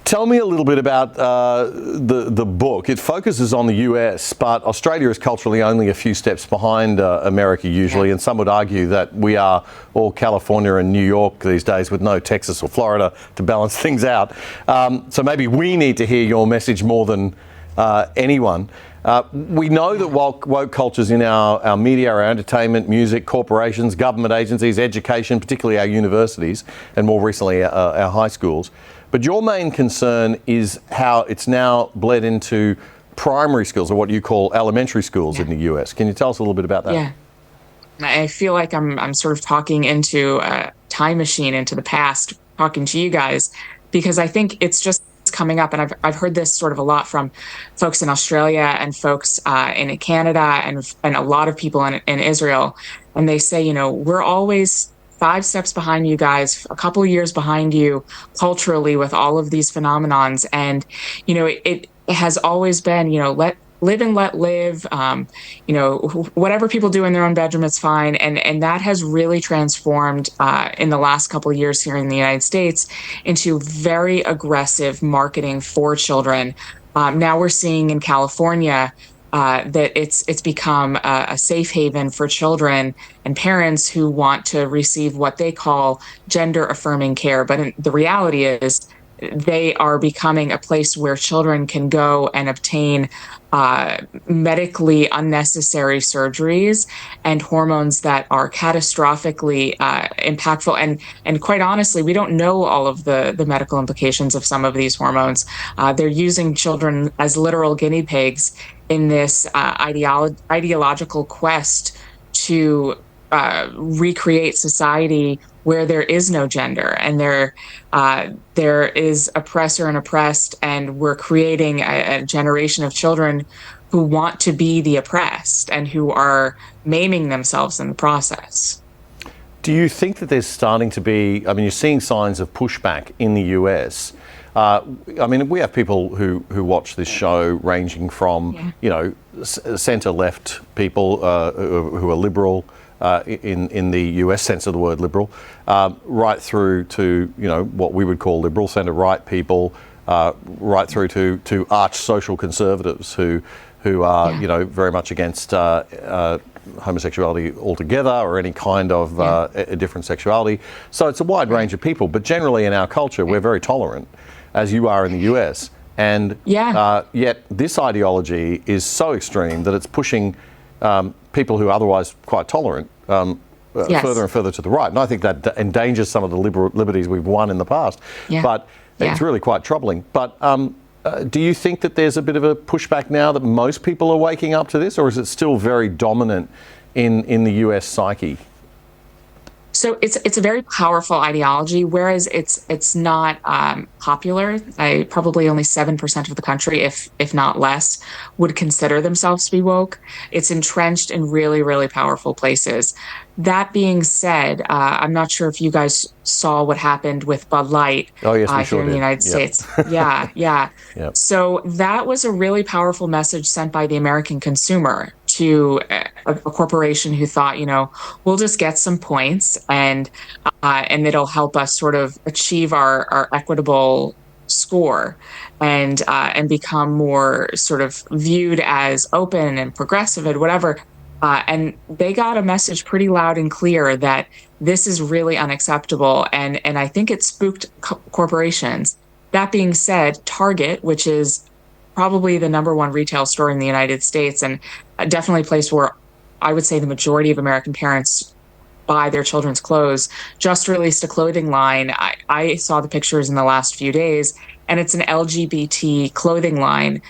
Tell me a little bit about the book. It focuses on the US, but Australia is culturally only a few steps behind America usually, and some would argue that we are all California and New York these days with no Texas or Florida to balance things out. So maybe we need to hear your message more than anyone. We know that woke cultures in our media, our entertainment, music, corporations, government agencies, education, particularly our universities, and more recently our high schools. But your main concern is how it's now bled into primary schools, or what you call elementary schools in the US. Can you tell us a little bit about that? Yeah, I feel like I'm sort of talking into a time machine into the past, talking to you guys, because I think it's just coming up, and I've heard this sort of a lot from folks in Australia and folks in Canada and a lot of people in Israel, and they say, you know, we're always 5 steps behind you guys, a couple of years behind you culturally with all of these phenomenons. And, you know, it has always been, you know, live and let live, you know, whatever people do in their own bedroom, it's fine. And that has really transformed in the last couple of years here in the United States into very aggressive marketing for children. Now we're seeing in California that it's become a safe haven for children and parents who want to receive what they call gender affirming care. But the reality is they are becoming a place where children can go and obtain medically unnecessary surgeries and hormones that are catastrophically impactful. And quite honestly, we don't know all of the medical implications of some of these hormones. They're using children as literal guinea pigs in this ideological quest to recreate society where there is no gender and there is oppressor and oppressed, and we're creating a generation of children who want to be the oppressed and who are maiming themselves in the process. Do you think that there's starting to be, I mean, you're seeing signs of pushback in the US? I mean, we have people who watch this show ranging from, you know, centre-left people who are liberal, in the US sense of the word liberal, right through to, you know, what we would call liberal centre-right people, right through to arch social conservatives who are, you know, very much against homosexuality altogether or any kind of a different sexuality. So it's a wide range of people, but generally in our culture we're very tolerant, as you are in the US. And yet this ideology is so extreme that it's pushing people who are otherwise quite tolerant further and further to the right. And I think that endangers some of the liberties we've won in the past. But it's really quite troubling. But do you think that there's a bit of a pushback now that most people are waking up to this, or is it still very dominant in the US psyche? So it's a very powerful ideology, whereas it's not popular. Probably only 7% of the country, if not less, would consider themselves to be woke. It's entrenched in really, really powerful places. That being said, I'm not sure if you guys saw what happened with Bud Light here in the United States. So that was a really powerful message sent by the American consumer to a corporation who thought, you know, we'll just get some points and it'll help us sort of achieve our equitable score and become more sort of viewed as open and progressive and whatever. And they got a message pretty loud and clear that this is really unacceptable. And I think it spooked corporations. That being said, Target, which is probably the #1 retail store in the United States, and definitely a place where I would say the majority of American parents buy their children's clothes, just released a clothing line. I saw the pictures in the last few days, and it's an LGBT clothing line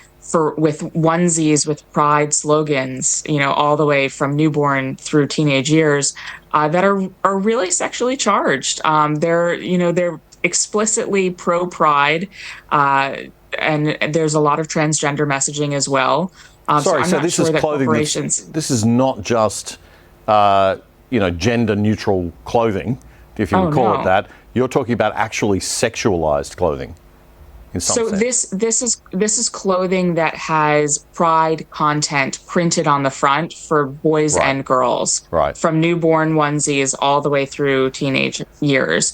with onesies with pride slogans, you know, all the way from newborn through teenage years, that are really sexually charged. They're explicitly pro-pride, and there's a lot of transgender messaging as well. So this is clothing. This is not just gender neutral clothing, if you would call it that. You're talking about actually sexualized clothing. So this is clothing that has pride content printed on the front for boys and girls, from newborn onesies all the way through teenage years.